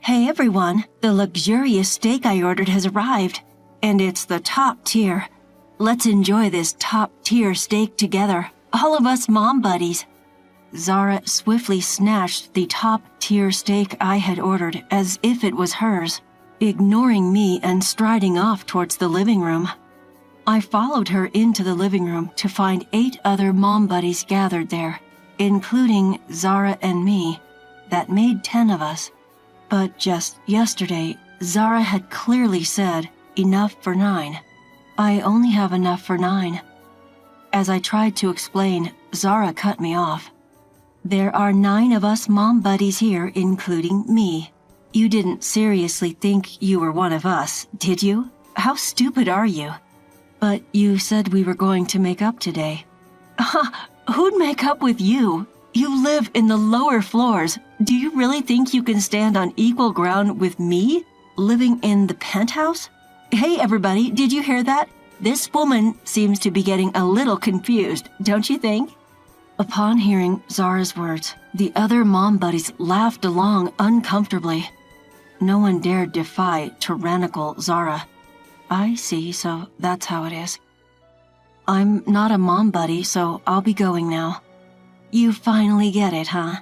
Hey everyone, the luxurious steak I ordered has arrived, and it's the top tier. Let's enjoy this top tier steak together, all of us mom buddies. Zara swiftly snatched the top tier steak I had ordered as if it was hers, ignoring me and striding off towards the living room. I followed her into the living room to find 8 other mom buddies gathered there, including Zara and me. That made 10 of us. But just yesterday, Zara had clearly said, enough for 9. I only have enough for 9. As I tried to explain, Zara cut me off. There are 9 of us mom buddies here, including me. You didn't seriously think you were one of us, did you? How stupid are you? But you said we were going to make up today. Who'd make up with you? You live in the lower floors. Do you really think you can stand on equal ground with me, living in the penthouse? Hey everybody, did you hear that? This woman seems to be getting a little confused, don't you think? Upon hearing Zara's words, the other mom buddies laughed along uncomfortably. No one dared defy tyrannical Zara. I see, so that's how it is. I'm not a mom buddy, so I'll be going now. You finally get it, huh?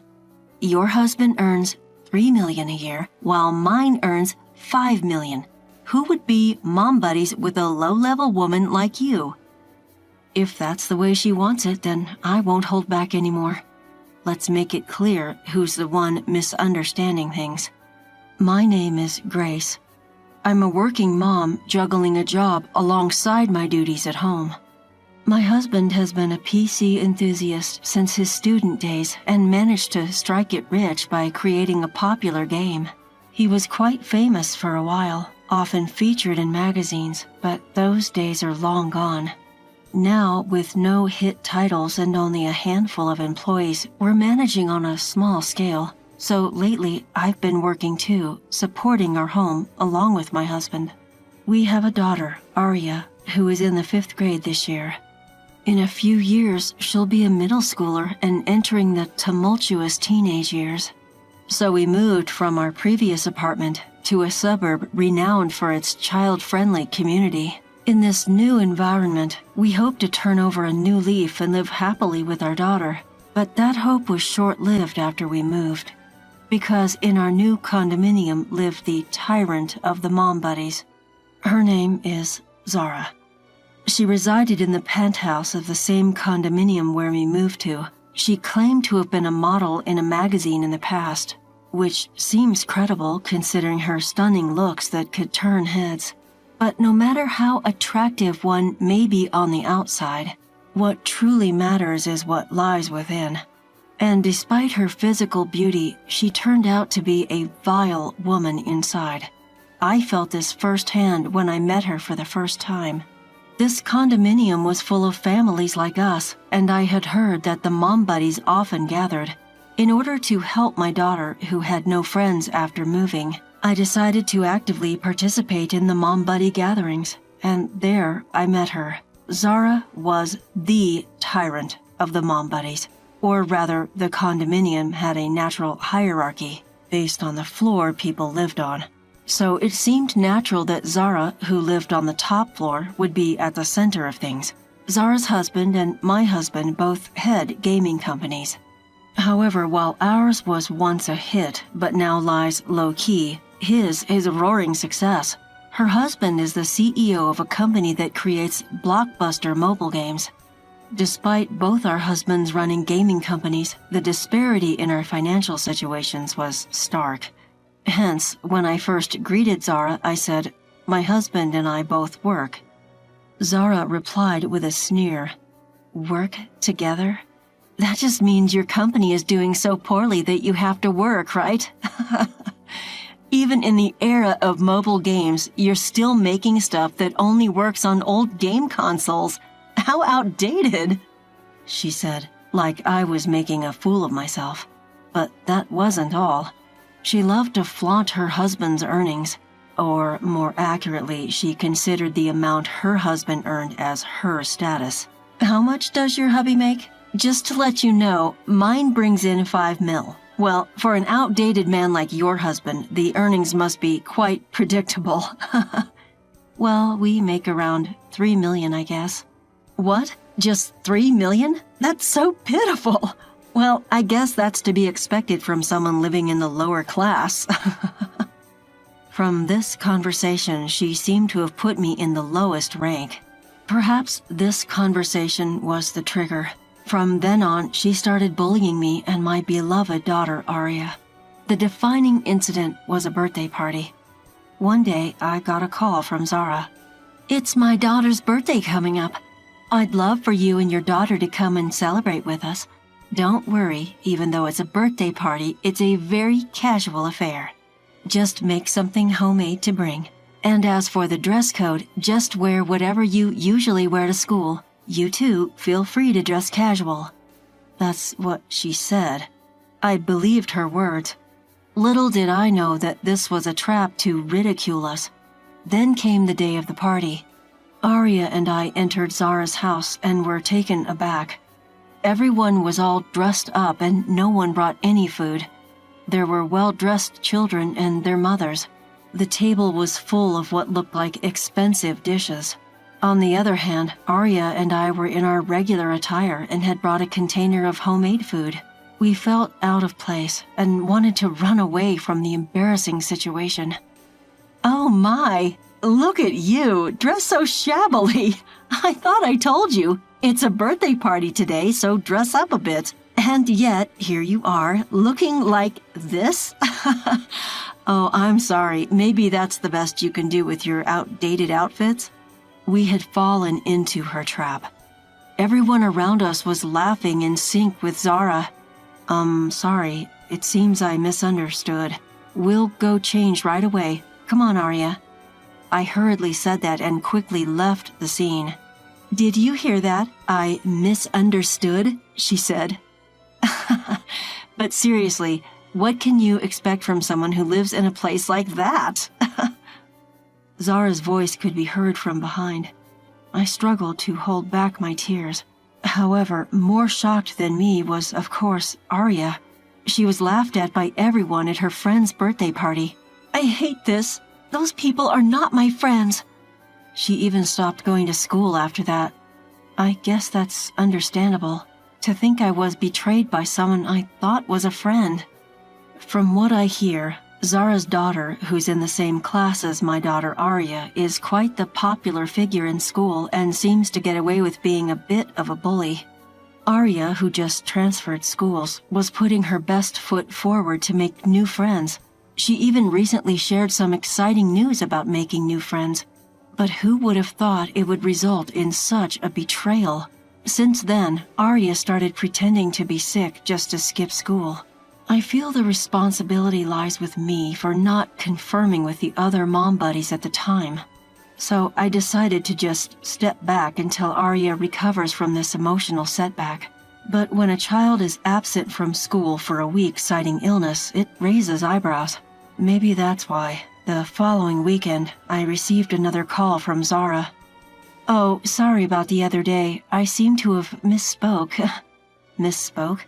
Your husband earns $3 million a year, while mine earns $5 million. Who would be mom buddies with a low-level woman like you? If that's the way she wants it, then I won't hold back anymore. Let's make it clear who's the one misunderstanding things. My name is Grace. I'm a working mom juggling a job alongside my duties at home. My husband has been a PC enthusiast since his student days and managed to strike it rich by creating a popular game. He was quite famous for a while, often featured in magazines, but those days are long gone. Now, with no hit titles and only a handful of employees, we're managing on a small scale. So lately, I've been working too, supporting our home along with my husband. We have a daughter, Arya, who is in the 5th grade this year. In a few years, she'll be a middle schooler and entering the tumultuous teenage years. So we moved from our previous apartment to a suburb renowned for its child-friendly community. In this new environment, we hope to turn over a new leaf and live happily with our daughter. But that hope was short-lived after we moved. Because in our new condominium lived the tyrant of the mom buddies. Her name is Zara. She resided in the penthouse of the same condominium where we moved to. She claimed to have been a model in a magazine in the past, which seems credible considering her stunning looks that could turn heads. But no matter how attractive one may be on the outside, what truly matters is what lies within. And despite her physical beauty, she turned out to be a vile woman inside. I felt this firsthand when I met her for the first time. This condominium was full of families like us, and I had heard that the mom buddies often gathered. In order to help my daughter, who had no friends after moving, I decided to actively participate in the mom buddy gatherings, and there I met her. Zara was the tyrant of the mom buddies, or rather, the condominium had a natural hierarchy based on the floor people lived on. So it seemed natural that Zara, who lived on the top floor, would be at the center of things. Zara's husband and my husband both head gaming companies. However, while ours was once a hit but now lies low-key, his is a roaring success. Her husband is the CEO of a company that creates blockbuster mobile games. Despite both our husbands running gaming companies, the disparity in our financial situations was stark. Hence, when I first greeted Zara, I said, "My husband and I both work." Zara replied with a sneer, "Work together? That just means your company is doing so poorly that you have to work, right?" Even in the era of mobile games, you're still making stuff that only works on old game consoles. How outdated, she said, like I was making a fool of myself. But that wasn't all. She loved to flaunt her husband's earnings, or more accurately, she considered the amount her husband earned as her status. "How much does your hubby make? Just to let you know, mine brings in $5 million. Well, for an outdated man like your husband, the earnings must be quite predictable. Well, we make around $3 million, I guess. What? Just $3 million? That's so pitiful. Well, I guess that's to be expected from someone living in the lower class. From this conversation, she seemed to have put me in the lowest rank. Perhaps this conversation was the trigger. From then on, she started bullying me and my beloved daughter, Aria. The defining incident was a birthday party. One day, I got a call from Zara. "It's my daughter's birthday coming up. I'd love for you and your daughter to come and celebrate with us. Don't worry, even though it's a birthday party, it's a very casual affair. Just make something homemade to bring. And as for the dress code, just wear whatever you usually wear to school. You too, feel free to dress casual." That's what she said. I believed her words. Little did I know that this was a trap to ridicule us. Then came the day of the party. Aria and I entered Zara's house and were taken aback. Everyone was all dressed up and no one brought any food. There were well-dressed children and their mothers. The table was full of what looked like expensive dishes. On the other hand, Aria and I were in our regular attire and had brought a container of homemade food. We felt out of place and wanted to run away from the embarrassing situation. "Oh my, look at you, dressed so shabbily. I thought I told you. It's a birthday party today, so dress up a bit. And yet, here you are, looking like this?" "Oh, I'm sorry. Maybe that's the best you can do with your outdated outfits." We had fallen into her trap. Everyone around us was laughing in sync with Zara. Sorry. It seems I misunderstood. We'll go change right away. Come on, Aria." I hurriedly said that and quickly left the scene. "Did you hear that? I misunderstood," she said. But seriously, what can you expect from someone who lives in a place like that? Zara's voice could be heard from behind. I struggled to hold back my tears. However, more shocked than me was, of course, Aria. She was laughed at by everyone at her friend's birthday party. "I hate this. Those people are not my friends." She even stopped going to school after that. I guess that's understandable. To think I was betrayed by someone I thought was a friend. From what I hear, Zara's daughter, who's in the same class as my daughter Aria, is quite the popular figure in school and seems to get away with being a bit of a bully. Aria, who just transferred schools, was putting her best foot forward to make new friends. She even recently shared some exciting news about making new friends. But who would have thought it would result in such a betrayal? Since then, Aria started pretending to be sick just to skip school. I feel the responsibility lies with me for not confirming with the other mom buddies at the time. So I decided to just step back until Aria recovers from this emotional setback. But when a child is absent from school for a week citing illness, it raises eyebrows. Maybe that's why. The following weekend, I received another call from Zara. "Oh, sorry about the other day. I seem to have misspoke." Misspoke?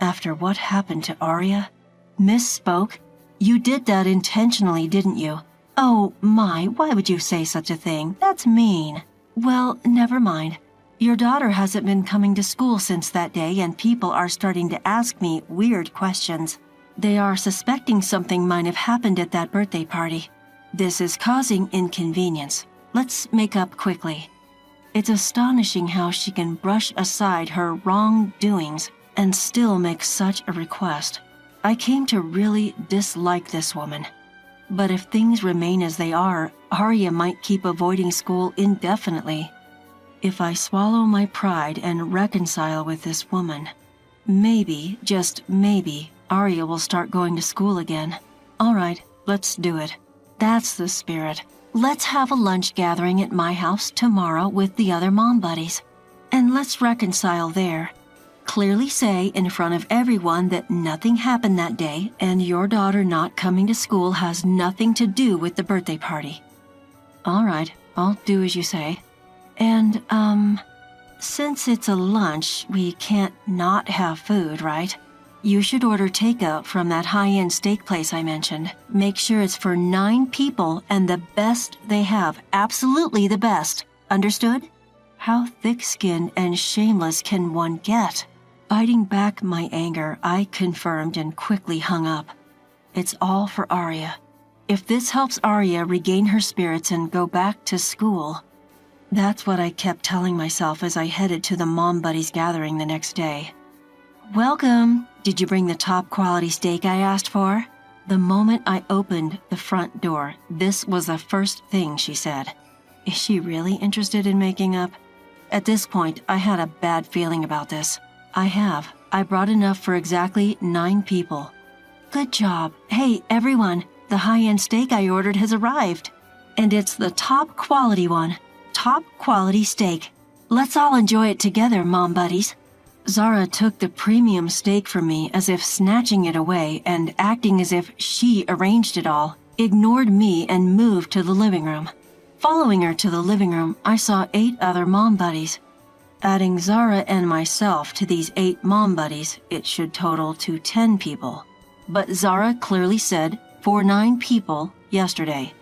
After what happened to Aria? Misspoke? You did that intentionally, didn't you? "Oh, my, why would you say such a thing? That's mean." "Well, never mind. Your daughter hasn't been coming to school since that day and people are starting to ask me weird questions. They are suspecting something might have happened at that birthday party. This is causing inconvenience. Let's make up quickly." It's astonishing how she can brush aside her wrongdoings and still make such a request. I came to really dislike this woman. But if things remain as they are, Aria might keep avoiding school indefinitely. If I swallow my pride and reconcile with this woman, maybe, just maybe, Aria will start going to school again. All right, let's do it. That's the spirit. Let's have a lunch gathering at my house tomorrow with the other mom buddies. And let's reconcile there. Clearly say in front of everyone that nothing happened that day and your daughter not coming to school has nothing to do with the birthday party. All right, I'll do as you say. And, since it's a lunch, we can't not have food, right? You should order takeout from that high-end steak place I mentioned. Make sure it's for 9 people and the best they have. Absolutely the best. Understood? How thick-skinned and shameless can one get? Biting back my anger, I confirmed and quickly hung up. It's all for Arya. If this helps Arya regain her spirits and go back to school. That's what I kept telling myself as I headed to the Mom Buddies gathering the next day. Welcome. Did you bring the top quality steak I asked for? The moment I opened the front door, this was the first thing she said. Is she really interested in making up? At this point, I had a bad feeling about this. I brought enough for exactly 9 people. Good job. Hey, everyone, the high-end steak I ordered has arrived. And it's the top quality one. Top quality steak. Let's all enjoy it together, Mom Buddies. Zara took the premium steak from me as if snatching it away and acting as if she arranged it all, ignored me and moved to the living room. Following her to the living room, I saw 8 other Mom Buddies. Adding Zara and myself to these 8 Mom Buddies, it should total to 10 people. But Zara clearly said for 9 people yesterday.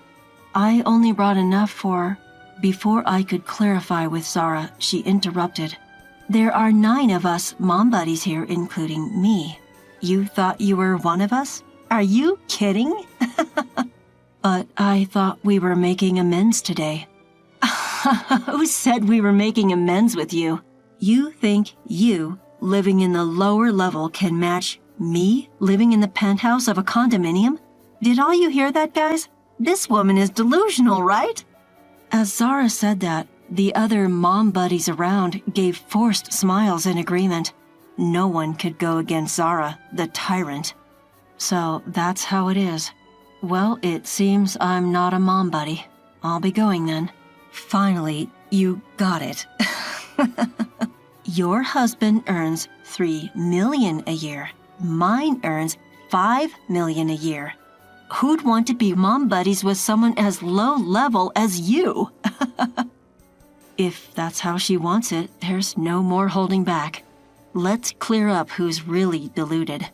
I only brought enough for... Before I could clarify with Zara, she interrupted. There are 9 of us Mom Buddies here, including me. You thought you were one of us? Are you kidding? But I thought we were making amends today. Who said we were making amends with you? You think you, living in the lower level, can match me, living in the penthouse of a condominium? Did all you hear that, guys? This woman is delusional, right? As Zara said that, the other Mom Buddies around gave forced smiles in agreement. No one could go against Zara, the tyrant. So that's how it is. Well, it seems I'm not a Mom Buddy. I'll be going then. Finally, you got it. Your husband earns $3 million a year. Mine earns $5 million a year. Who'd want to be Mom Buddies with someone as low level as you? If that's how she wants it, there's no more holding back. Let's clear up who's really deluded.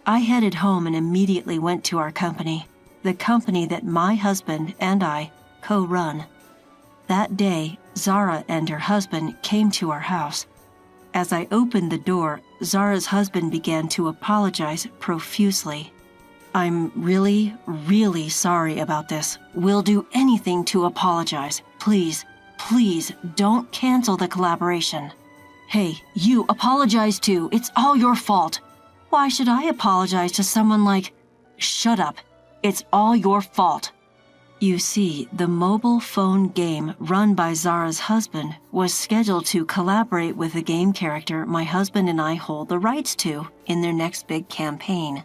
I headed home and immediately went to our company, the company that my husband and I co-run. That day, Zara and her husband came to our house. As I opened the door, Zara's husband began to apologize profusely. I'm really, really sorry about this. We'll do anything to apologize. Please, please don't cancel the collaboration. Hey, you apologize too. It's all your fault. Why should I apologize to someone like... Shut up. It's all your fault. You see, the mobile phone game run by Zara's husband was scheduled to collaborate with the game character my husband and I hold the rights to in their next big campaign.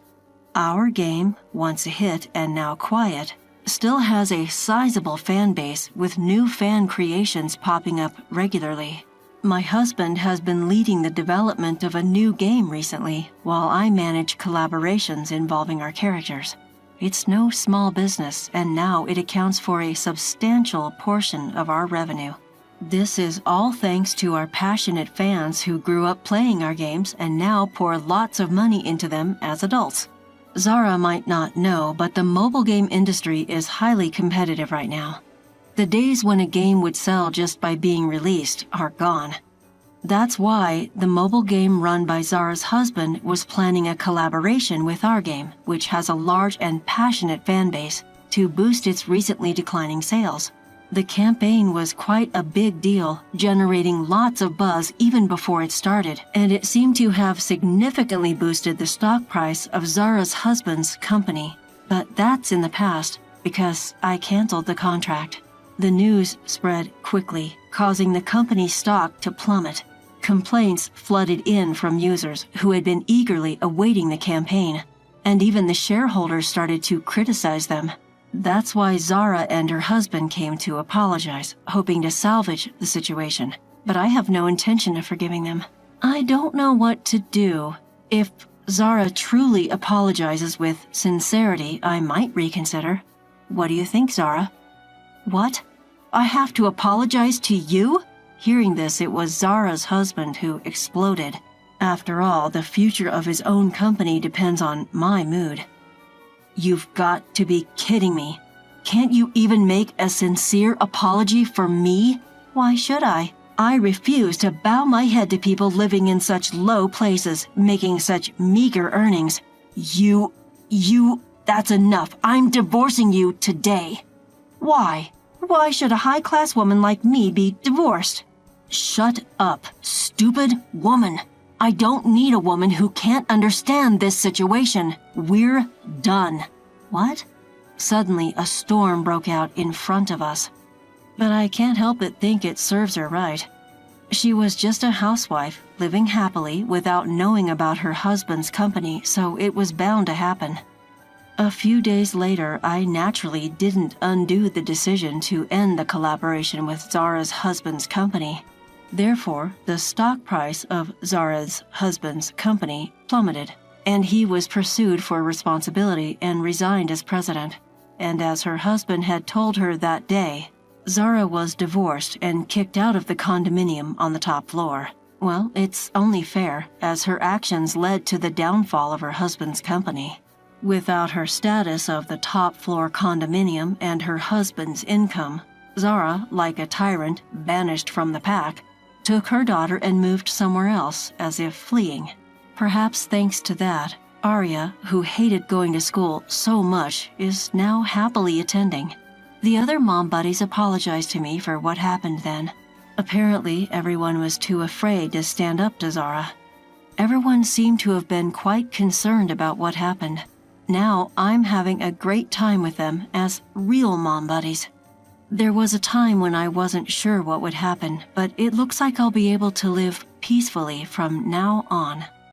Our game, once a hit and now quiet, still has a sizable fan base with new fan creations popping up regularly. My husband has been leading the development of a new game recently, while I manage collaborations involving our characters. It's no small business, and now it accounts for a substantial portion of our revenue. This is all thanks to our passionate fans who grew up playing our games and now pour lots of money into them as adults. Zara might not know, but the mobile game industry is highly competitive right now. The days when a game would sell just by being released are gone. That's why the mobile game run by Zara's husband was planning a collaboration with our game, which has a large and passionate fan base, to boost its recently declining sales. The campaign was quite a big deal, generating lots of buzz even before it started, and it seemed to have significantly boosted the stock price of Zara's husband's company. But that's in the past, because I canceled the contract. The news spread quickly, causing the company's stock to plummet. Complaints flooded in from users who had been eagerly awaiting the campaign, and even the shareholders started to criticize them. That's why Zara and her husband came to apologize, hoping to salvage the situation. But I have no intention of forgiving them. I don't know what to do. If Zara truly apologizes with sincerity, I might reconsider. What do you think, Zara? What? I have to apologize to you? Hearing this, it was Zara's husband who exploded. After all, the future of his own company depends on my mood. You've got to be kidding me. Can't you even make a sincere apology for me? Why should I? I refuse to bow my head to people living in such low places, making such meager earnings. That's enough. I'm divorcing you today. Why? Why should a high-class woman like me be divorced? Shut up, stupid woman. I don't need a woman who can't understand this situation. We're done. What? Suddenly, a storm broke out in front of us. But I can't help but think it serves her right. She was just a housewife, living happily without knowing about her husband's company, so it was bound to happen. A few days later, I naturally didn't undo the decision to end the collaboration with Zara's husband's company. Therefore, the stock price of Zara's husband's company plummeted, and he was pursued for responsibility and resigned as president. And as her husband had told her that day, Zara was divorced and kicked out of the condominium on the top floor. Well, it's only fair, as her actions led to the downfall of her husband's company. Without her status of the top floor condominium and her husband's income, Zara, like a tyrant banished from the pack, took her daughter and moved somewhere else, as if fleeing. Perhaps thanks to that, Arya, who hated going to school so much, is now happily attending. The other mom buddies apologized to me for what happened then. Apparently, everyone was too afraid to stand up to Zara. Everyone seemed to have been quite concerned about what happened. Now I'm having a great time with them as real mom buddies. There was a time when I wasn't sure what would happen, but it looks like I'll be able to live peacefully from now on.